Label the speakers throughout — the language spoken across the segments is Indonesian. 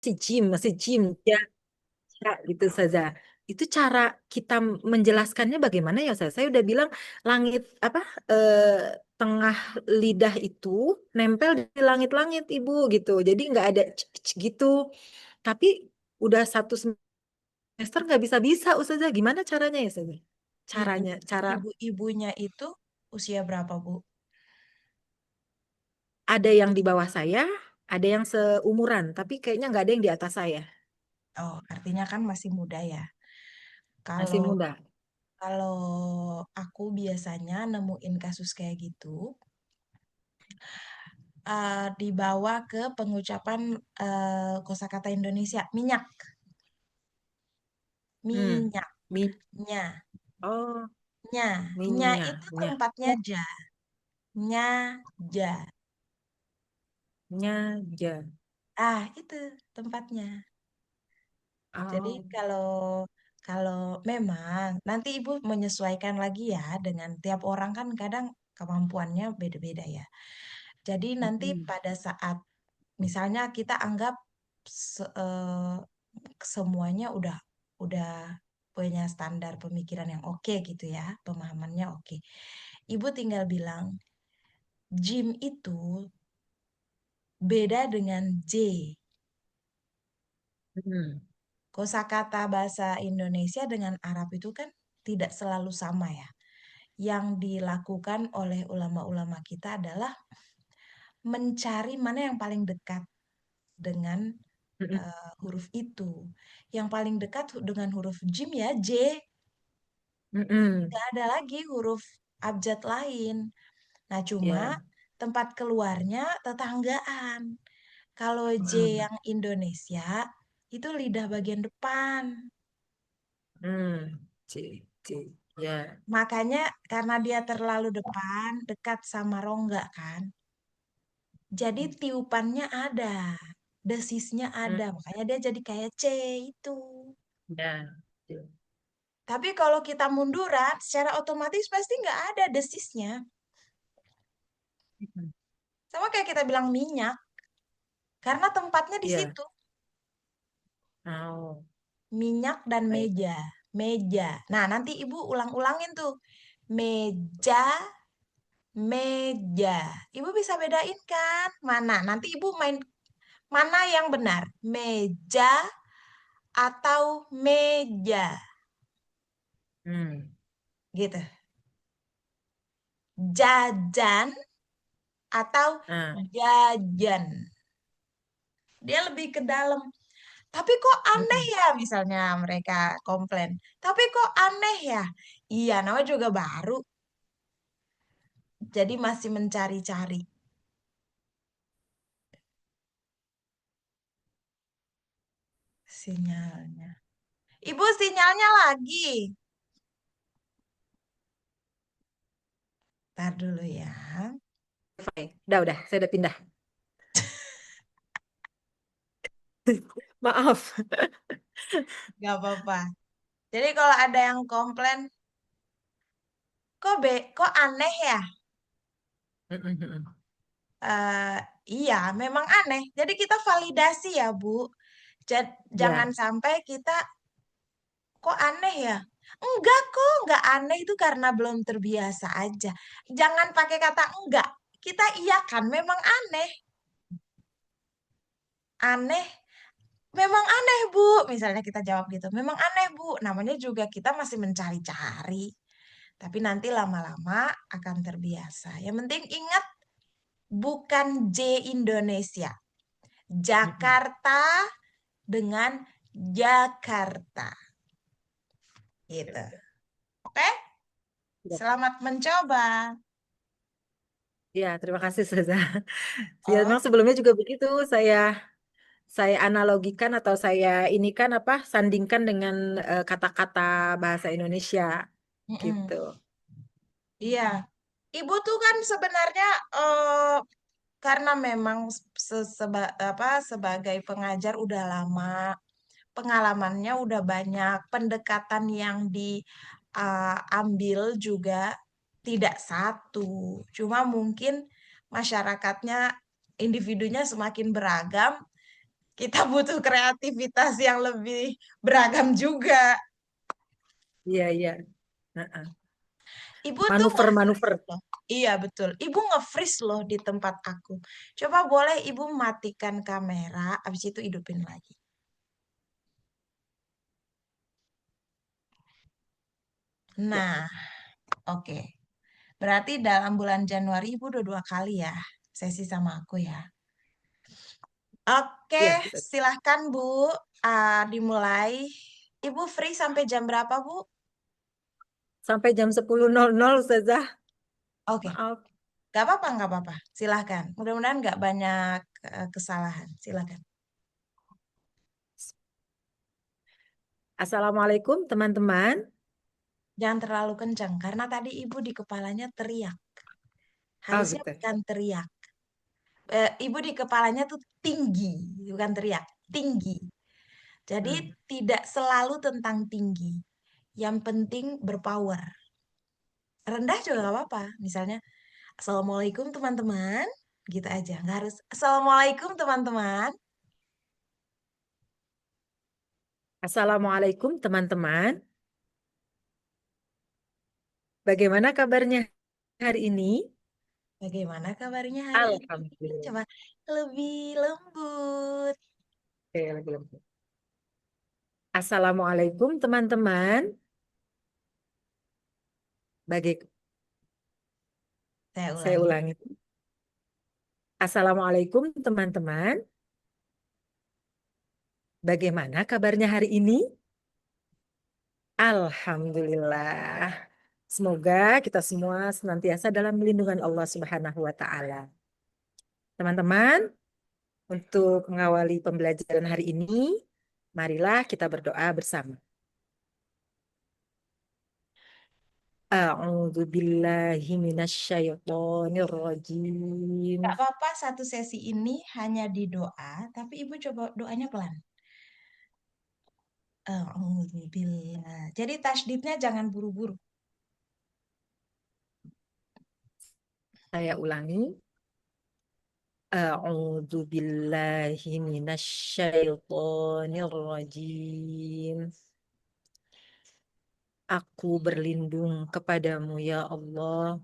Speaker 1: masih Jim, ya, ya, gitu saja. Itu cara kita menjelaskannya bagaimana ya Ustaz? Saya udah bilang langit apa tengah lidah itu nempel di langit-langit Ibu gitu. Jadi nggak ada gitu. Tapi udah satu semester nggak bisa-bisa Ustazah. Gimana caranya ya Ustazah?
Speaker 2: Ibu,
Speaker 1: Caranya, cara
Speaker 2: ibu-ibunya itu usia berapa, Bu?
Speaker 1: ada yang di bawah saya, ada yang seumuran, tapi kayaknya nggak ada yang di atas saya.
Speaker 2: Oh, artinya kan masih muda ya.
Speaker 1: Masih
Speaker 2: Kalau
Speaker 1: muda.
Speaker 2: kalau aku biasanya nemuin kasus kayak gitu, dibawa ke pengucapan kosakata Indonesia, minyak,
Speaker 1: Hmm.
Speaker 2: minyak,
Speaker 1: Mi,
Speaker 2: nya,
Speaker 1: oh,
Speaker 2: nya, nya itu
Speaker 1: minyaknya.
Speaker 2: tempatnya ja, nya, ja.
Speaker 1: Nyaja.
Speaker 2: Itu tempatnya. Jadi
Speaker 1: Oh.
Speaker 2: kalau kalau memang nanti Ibu menyesuaikan lagi ya dengan tiap orang kan kadang kemampuannya beda-beda ya. Jadi nanti
Speaker 1: Mm-mm.
Speaker 2: pada saat misalnya kita anggap semuanya udah punya standar pemikiran yang oke gitu ya, pemahamannya oke. Ibu tinggal bilang gym itu beda dengan J.
Speaker 1: Mm.
Speaker 2: Kosakata bahasa Indonesia dengan Arab itu kan tidak selalu sama ya. Yang dilakukan oleh ulama-ulama kita adalah mencari mana yang paling dekat dengan
Speaker 1: Mm-mm.
Speaker 2: huruf itu. Yang paling dekat dengan huruf jim ya J,
Speaker 1: Mm-mm.
Speaker 2: nggak ada lagi huruf abjad lain. Nah, cuma
Speaker 1: Ya.
Speaker 2: tempat keluarnya tetanggaan. Kalau J
Speaker 1: Mm.
Speaker 2: yang Indonesia itu lidah bagian depan.
Speaker 1: Mm. C, C. Ya.
Speaker 2: Makanya karena dia terlalu depan, dekat sama rongga kan. Jadi tiupannya ada, desisnya
Speaker 1: Mm.
Speaker 2: ada. Makanya dia jadi kayak C itu.
Speaker 1: Ya. C.
Speaker 2: Tapi kalau kita munduran, secara otomatis pasti nggak ada desisnya.
Speaker 1: Mm.
Speaker 2: Sama kayak kita bilang minyak, karena tempatnya di
Speaker 1: Ya.
Speaker 2: situ.
Speaker 1: Oh.
Speaker 2: Minyak dan
Speaker 1: Baik.
Speaker 2: meja. Meja. Nah, nanti ibu ulang-ulangin tuh. Meja, meja. Ibu bisa bedain kan? Mana? Nanti ibu main mana yang benar? Meja atau meja?
Speaker 1: Hmm.
Speaker 2: Gitu. Jajan atau
Speaker 1: Ah.
Speaker 2: jajan. Dia lebih ke dalam. Tapi kok aneh
Speaker 1: Mm-mm.
Speaker 2: ya, misalnya mereka komplain. Tapi kok aneh ya? Iya, namanya juga baru. Jadi masih mencari-cari sinyalnya. Ibu sinyalnya lagi. Ntar dulu ya.
Speaker 1: Baik. Udah, saya udah pindah. Maaf.
Speaker 2: Gak apa-apa. Jadi kalau ada yang komplain, kok aneh ya?
Speaker 1: Mm-mm. Mm-mm.
Speaker 2: Eh, iya, memang aneh. Jadi kita validasi ya, Bu. Jangan
Speaker 1: Ya.
Speaker 2: sampai kita kok aneh ya? Enggak kok, enggak aneh itu karena belum terbiasa aja. Jangan pakai kata enggak. Kita iya kan, memang aneh. Aneh, memang aneh, Bu. Misalnya kita jawab gitu, memang aneh, Bu. Namanya juga kita masih mencari-cari. Tapi nanti lama-lama akan terbiasa. Yang penting ingat, bukan J Indonesia.
Speaker 1: Mm-mm.
Speaker 2: Jakarta dengan Jakarta. Gitu. Oke?
Speaker 1: Ya.
Speaker 2: Selamat mencoba.
Speaker 1: Ya, terima kasih Saza. Ya,
Speaker 2: Oh,
Speaker 1: memang sebelumnya juga begitu. Saya analogikan atau saya ini kan apa sandingkan dengan kata-kata bahasa Indonesia
Speaker 2: mm-mm.
Speaker 1: gitu.
Speaker 2: Iya. Ibu tuh kan sebenarnya eh, karena memang sebagai pengajar udah lama, pengalamannya udah banyak, pendekatan yang diambil juga tidak satu. Cuma mungkin masyarakatnya, individunya semakin beragam, Kita butuh kreativitas yang lebih beragam juga.
Speaker 1: Iya, iya. Heeh.
Speaker 2: Ibu tuh
Speaker 1: Manuver-manuver.
Speaker 2: loh. Iya betul. Ibu nge-freeze loh di tempat aku. Coba boleh ibu matikan kamera, habis itu hidupin lagi.
Speaker 1: Ya,
Speaker 2: Nah, oke. Berarti dalam bulan Januari ibu udah 2 kali ya sesi sama aku ya. Oke,
Speaker 1: ya.
Speaker 2: silahkan Bu. Dimulai. Ibu free sampai jam berapa Bu?
Speaker 1: Sampai jam 10.00 Ustazah.
Speaker 2: Oke,
Speaker 1: Maaf.
Speaker 2: gak apa-apa, gak apa-apa. Silahkan. Mudah-mudahan gak banyak kesalahan. Silahkan.
Speaker 1: Assalamualaikum teman-teman.
Speaker 2: Jangan terlalu kencang karena tadi ibu di kepalanya teriak.
Speaker 1: Oh
Speaker 2: Harusnya
Speaker 1: gitu.
Speaker 2: bukan teriak. Ibu di kepalanya tuh tinggi, bukan teriak, tinggi. Jadi
Speaker 1: Hmm.
Speaker 2: tidak selalu tentang tinggi. Yang penting berpower. Rendah juga gak apa-apa. Misalnya, Assalamualaikum teman-teman. Gitu aja. Nggak harus, Assalamualaikum teman-teman.
Speaker 1: Assalamualaikum teman-teman. Bagaimana kabarnya hari ini?
Speaker 2: Bagaimana kabarnya hari ini?
Speaker 1: Alhamdulillah.
Speaker 2: Coba lebih lembut.
Speaker 1: Oke, lagi lembut. Assalamualaikum teman-teman. Bagi
Speaker 2: Saya
Speaker 1: saya
Speaker 2: ulangi.
Speaker 1: ulangi. Assalamualaikum teman-teman. Bagaimana kabarnya hari ini? Alhamdulillah. Semoga kita semua senantiasa dalam lindungan Allah Subhanahu wa taala. Teman-teman, untuk mengawali pembelajaran hari ini, marilah kita berdoa bersama. A'udzu billahi minasyaitonir rajim.
Speaker 2: Gak apa-apa satu sesi ini hanya di doa, tapi ibu coba doanya pelan. Alhamdulillah. Jadi tasdidnya jangan buru-buru.
Speaker 1: Saya ulangi. A'udzu billahi minasyaitonir rajim. Aku berlindung kepadamu ya Allah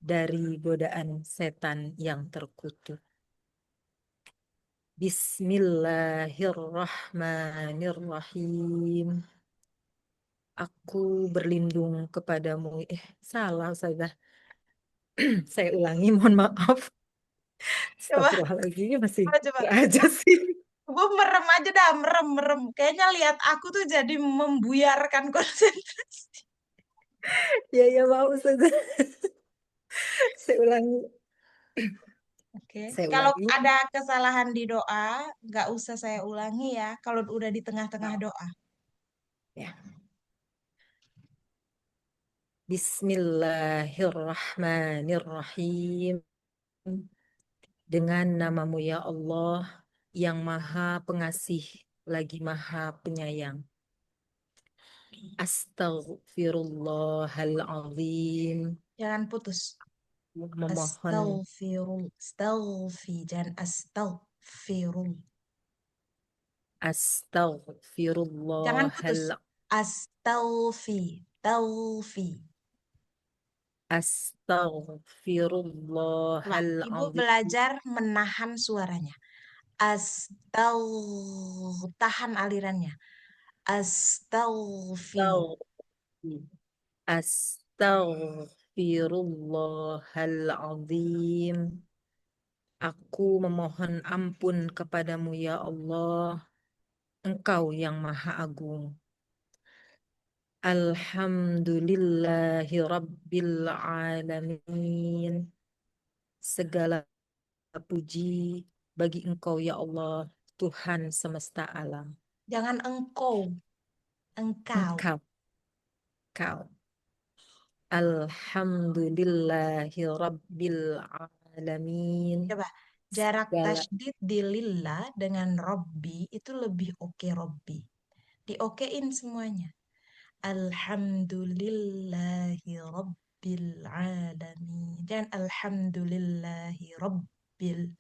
Speaker 1: dari godaan setan yang terkutuk. Bismillahirrahmanirrahim. Aku berlindung kepadamu. Salah saya. Saya ulangi, mohon maaf.
Speaker 2: Coba,
Speaker 1: Astagfirullahaladzim, masih
Speaker 2: coba.
Speaker 1: aja sih.
Speaker 2: Gue merem aja dah, merem, merem. Kayaknya lihat aku tuh jadi membuyarkan konsentrasi.
Speaker 1: Ya, ya, mau Ustazah. Saya ulangi.
Speaker 2: Oke.
Speaker 1: Saya
Speaker 2: Kalau
Speaker 1: ulangi.
Speaker 2: ada kesalahan di doa, nggak usah saya ulangi ya. Kalau udah di tengah-tengah doa.
Speaker 1: Ya. Bismillahirrahmanirrahim. Dengan namamu ya Allah yang maha pengasih lagi maha penyayang. Astaghfirullahaladzim.
Speaker 2: Jangan putus.
Speaker 1: Memohon
Speaker 2: Jangan astaghfirul. Jangan putus.
Speaker 1: Astaghfirullahal
Speaker 2: Taufi. Ulang. Ibu
Speaker 1: Astaghfirullahaladzim.
Speaker 2: belajar menahan suaranya. Tahan alirannya. Astaghfi.
Speaker 1: Astaghfirullahaladzim. Aku memohon ampun kepadamu ya Allah, Engkau yang Maha Agung. Alhamdulillahi Rabbil Alamin. Segala puji bagi Engkau ya Allah, Tuhan semesta alam.
Speaker 2: Jangan engkau. Engkau.
Speaker 1: Engkau, Kau. Alhamdulillahi Rabbil Alamin.
Speaker 2: Coba. Jarak
Speaker 1: Segala
Speaker 2: tasydid di lillah dengan Robbi itu lebih oke Robbi. Diokein semuanya. Alhamdulillahi Rabbil Alamin. Dan Alhamdulillahi Rabbil.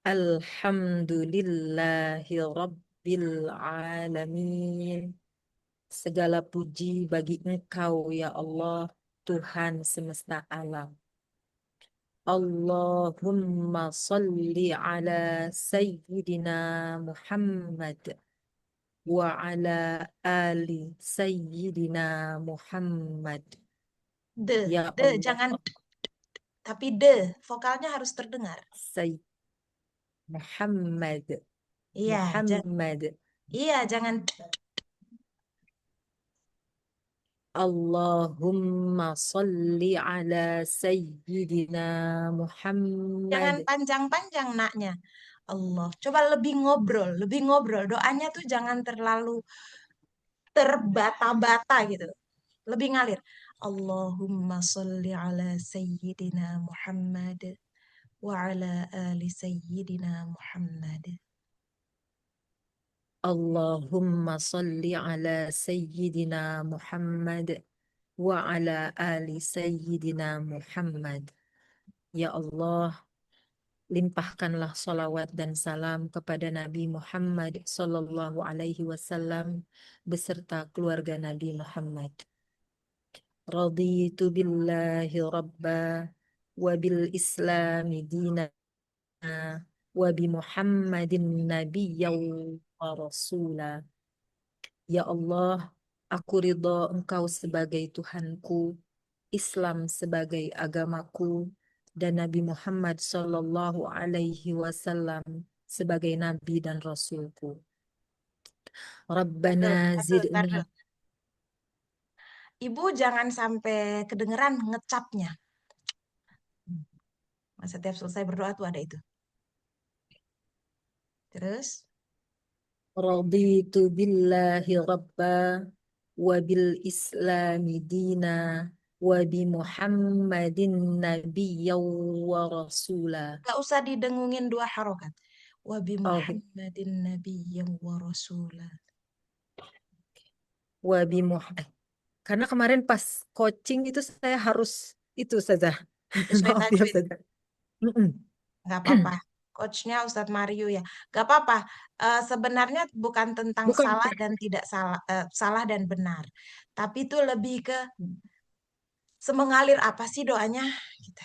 Speaker 1: Alhamdulillahi Rabbil Alamin. Segala puji bagi Engkau, ya Allah, Tuhan semesta alam. Allahumma salli ala Sayyidina Muhammad wa ala ali Sayyidina Muhammad. Ya Allah,
Speaker 2: Jangan tapi vokalnya harus terdengar.
Speaker 1: Sayyid Muhammad,
Speaker 2: Iya,
Speaker 1: Muhammad.
Speaker 2: jangan
Speaker 1: Allahumma salli ala Sayyidina
Speaker 2: jangan
Speaker 1: Muhammad.
Speaker 2: panjang-panjang naknya. Allah, coba lebih ngobrol, lebih ngobrol. Doanya tuh jangan terlalu terbata-bata gitu. Lebih ngalir. Allahumma sholli ala Sayyidina Muhammad wa ala ali Sayyidina Muhammad.
Speaker 1: Allahumma salli ala Sayyidina Muhammad wa ala ali Sayyidina Muhammad. Ya Allah, limpahkanlah salawat dan salam kepada Nabi Muhammad Sallallahu Alaihi Wasallam beserta keluarga Nabi Muhammad. Raditu billahi rabba wa bil islami dina wa bi Muhammadin nabiyyan wa rasula. Ya Allah, aku ridho Engkau sebagai Tuhanku, Islam sebagai agamaku, dan Nabi Muhammad Sallallahu Alaihi Wasallam sebagai Nabi dan Rasulku.
Speaker 2: Aduh,
Speaker 1: Rabbana
Speaker 2: aduh, tar
Speaker 1: zidni.
Speaker 2: dulu. Ibu jangan sampai kedengeran ngecapnya. Setiap selesai berdoa tuh ada itu. Terus,
Speaker 1: Raditu billahi rabba wa bil islami dina wa bi Muhammadin nabiyyan wa rasula.
Speaker 2: gak usah didengungin dua harokat. Wabi
Speaker 1: Oh,
Speaker 2: Muhammadin nabiyyan wa rasula.
Speaker 1: wa bi karena kemarin pas coaching itu saya harus itu saja.
Speaker 2: Sesuai
Speaker 1: Maaf ya
Speaker 2: tajwid.
Speaker 1: saja. Mm-mm.
Speaker 2: Nggak apa-apa. Coachnya Ustadz Mario ya. Nggak apa-apa. Sebenarnya bukan tentang
Speaker 1: Bukan.
Speaker 2: salah dan tidak salah, salah dan benar. Tapi itu lebih ke semengalir apa sih doanya? Gitu.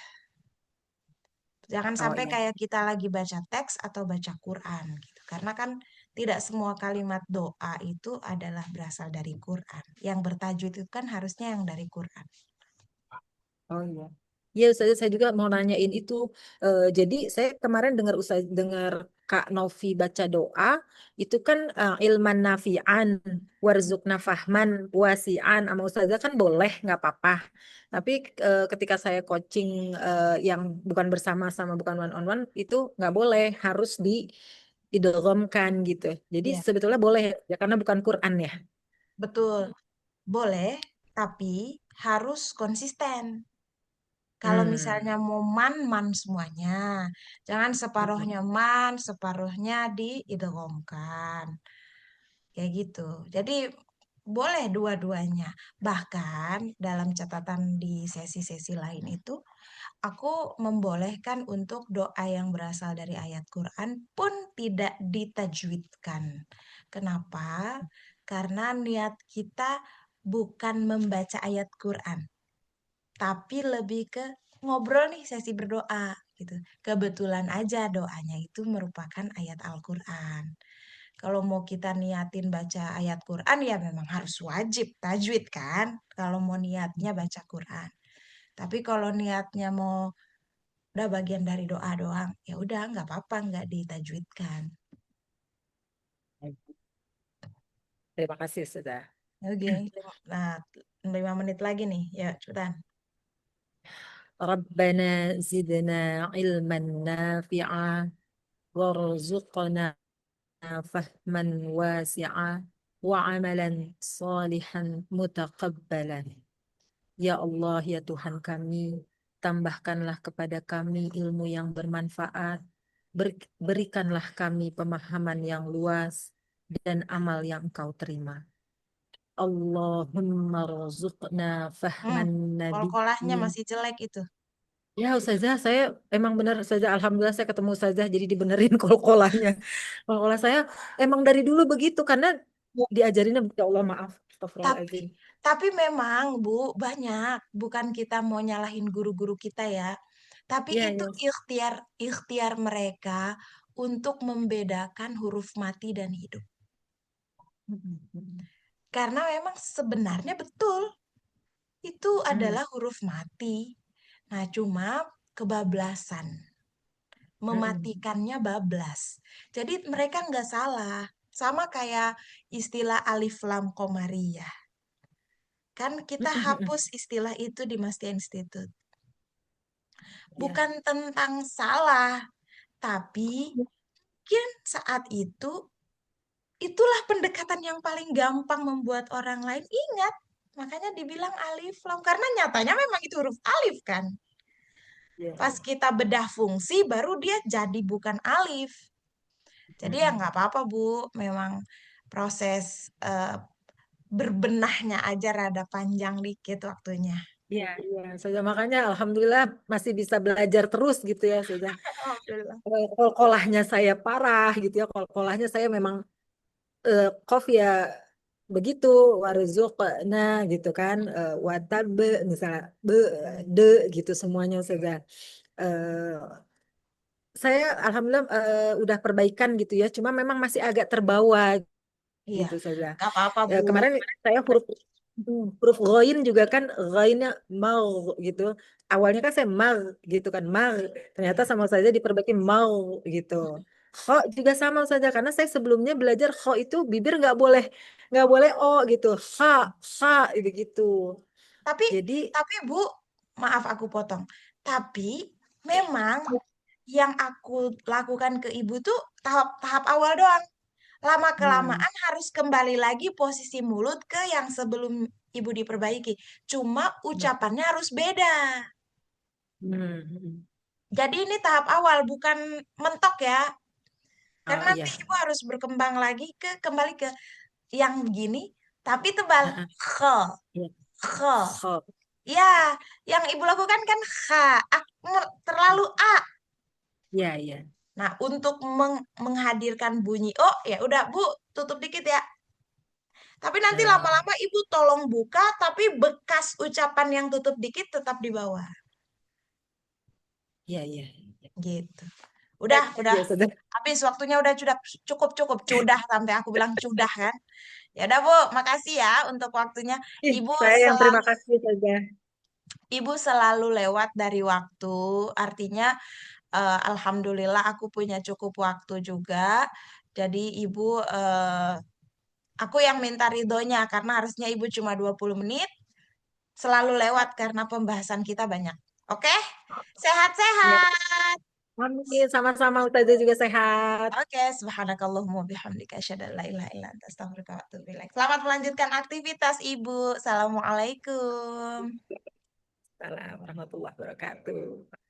Speaker 2: Jangan
Speaker 1: Oh
Speaker 2: sampai
Speaker 1: iya.
Speaker 2: kayak kita lagi baca teks atau baca Quran gitu. Karena kan tidak semua kalimat doa itu adalah berasal dari Quran. Yang bertajwid itu kan harusnya yang dari Quran.
Speaker 1: Oh iya. Iya, saya juga mau nanyain itu. Jadi saya kemarin dengar Kak Novi baca doa, itu kan ilman nafi'an, warzukna fahman, wasi'an, sama Ustazah kan boleh, nggak apa-apa. Tapi ketika saya coaching yang bukan bersama-sama, bukan one on one, itu nggak boleh, harus idghamkan gitu. Jadi
Speaker 2: Iya,
Speaker 1: sebetulnya boleh ya, karena bukan Quran ya.
Speaker 2: betul. Boleh, tapi harus konsisten. Kalau
Speaker 1: Hmm.
Speaker 2: misalnya mau man semuanya. Jangan separuhnya man, separuhnya diidghamkan. Kayak gitu. Jadi boleh dua-duanya. Bahkan dalam catatan di sesi-sesi lain itu, aku membolehkan untuk doa yang berasal dari ayat Quran pun tidak ditajwidkan. Kenapa? Karena niat kita bukan membaca ayat Quran, tapi lebih ke ngobrol nih sesi berdoa gitu. Kebetulan aja doanya itu merupakan ayat Al-Quran. Kalau mau kita niatin baca ayat Quran ya memang harus wajib tajwid kan. Kalau mau niatnya baca Quran. Tapi kalau niatnya mau udah bagian dari doa doang, ya udah nggak apa-apa nggak ditajwidkan.
Speaker 1: Terima kasih sudah.
Speaker 2: Oke, nah 5 menit lagi nih, ya cepetan.
Speaker 1: ربنا زدنا علما نافعا وارزقنا فهما واسعا وعملا صالحا متقبلا. Ya Allah, ya Tuhan kami, tambahkanlah kepada kami ilmu yang bermanfaat, berikanlah kami pemahaman yang luas dan amal yang Engkau terima. Allahumma rzuqna
Speaker 2: Hmm,
Speaker 1: fahman
Speaker 2: kol-kolahnya
Speaker 1: nabiyyi.
Speaker 2: masih jelek itu.
Speaker 1: Ya, Ustazah, saya emang benar Ustazah. Alhamdulillah saya ketemu Ustazah jadi dibenerin kol-kolahnya. Kol-kolah saya emang dari dulu begitu karena diajarinnya ya Allah maaf.
Speaker 2: Tapi
Speaker 1: Astagfirullahaladzim.
Speaker 2: tapi memang Bu banyak, bukan kita mau nyalahin guru-guru kita ya. Tapi
Speaker 1: Iya,
Speaker 2: itu
Speaker 1: iya.
Speaker 2: ikhtiar ikhtiar mereka untuk membedakan huruf mati dan hidup.
Speaker 1: Mm, mm,
Speaker 2: Karena memang sebenarnya betul itu
Speaker 1: mm,
Speaker 2: adalah huruf mati. Nah, cuma kebablasan.
Speaker 1: mm, mm,
Speaker 2: Mematikannya bablas. Jadi mereka nggak salah. Sama kayak istilah alif lam komariah. Kan
Speaker 1: mm,
Speaker 2: kita
Speaker 1: mm, mm, mm.
Speaker 2: hapus istilah itu di Mastia Institute.
Speaker 1: Ya.
Speaker 2: Bukan tentang salah, tapi mungkin saat itu itulah pendekatan yang paling gampang membuat orang lain ingat. Makanya dibilang alif lam karena nyatanya memang itu huruf alif kan.
Speaker 1: Ya,
Speaker 2: Pas
Speaker 1: ya.
Speaker 2: kita bedah fungsi baru dia jadi bukan alif.
Speaker 1: Mm,
Speaker 2: Jadi ya nggak
Speaker 1: mm.
Speaker 2: apa-apa Bu, memang proses berbenahnya aja rada panjang dikit waktunya.
Speaker 1: Iya, iya. Saya makanya Alhamdulillah masih bisa belajar terus gitu ya, sudah.
Speaker 2: Alhamdulillah.
Speaker 1: Kol-kolahnya saya parah gitu ya. Kol-kolahnya saya memang kof ya begitu warzuqna gitu kan watab misalnya be de gitu semuanya sudah saya alhamdulillah udah perbaikan gitu ya cuma memang masih agak terbawa
Speaker 2: Iya,
Speaker 1: gitu saja.
Speaker 2: nggak apa-apa Bu.
Speaker 1: Kemarin saya huruf ghain juga kan ghainnya mau gitu. Awalnya kan saya mar gitu kan mar. Ternyata
Speaker 2: Iya.
Speaker 1: sama saja diperbaiki mau gitu. Kho juga sama saja karena saya sebelumnya belajar kho itu bibir nggak boleh o gitu. Ha itu gitu.
Speaker 2: Tapi
Speaker 1: Jadi
Speaker 2: tapi Bu, maaf aku potong. Tapi memang yang aku lakukan ke Ibu tuh tahap-tahap awal doang.
Speaker 1: hmm,
Speaker 2: Lama-kelamaan harus kembali lagi posisi mulut ke yang sebelum Ibu diperbaiki. Cuma ucapannya harus beda.
Speaker 1: hmm.
Speaker 2: Jadi ini tahap awal, bukan mentok ya. Karena
Speaker 1: Oh
Speaker 2: nanti
Speaker 1: iya.
Speaker 2: Ibu harus berkembang lagi kembali ke yang begini, tapi tebal.
Speaker 1: Heeh,
Speaker 2: Khe,
Speaker 1: iya.
Speaker 2: khe.
Speaker 1: Kho.
Speaker 2: Ya, yang Ibu lakukan kan ha, terlalu a.
Speaker 1: Iya, iya.
Speaker 2: Nah, untuk menghadirkan bunyi oh, ya udah Bu, tutup dikit ya. Tapi nanti
Speaker 1: Eh,
Speaker 2: lama-lama Ibu tolong buka, tapi bekas ucapan yang tutup dikit tetap di bawah.
Speaker 1: iya, iya.
Speaker 2: Gitu.
Speaker 1: Ya,
Speaker 2: Udah.
Speaker 1: ya sudah.
Speaker 2: Habis waktunya udah cukup, cudah sampai aku bilang cudah kan. Ya udah Bu, makasih ya untuk waktunya.
Speaker 1: Ih,
Speaker 2: Ibu
Speaker 1: saya yang terima
Speaker 2: selalu
Speaker 1: kasih saja.
Speaker 2: Ibu selalu lewat dari waktu. Artinya alhamdulillah aku punya cukup waktu juga. Jadi Ibu aku yang minta ridhonya karena harusnya Ibu cuma 20 menit. Selalu lewat karena pembahasan kita banyak. Oke?
Speaker 1: Ya,
Speaker 2: Sehat-sehat.
Speaker 1: amin. Sama-sama Ustazah juga sehat.
Speaker 2: Oke, subhanakallahumma bihamdika asyhadu an la ilaha illa anta astaghfiruka wa atubu ilaik. Selamat melanjutkan aktivitas Ibu. Assalamualaikum.
Speaker 1: Assalamualaikum warahmatullahi wabarakatuh.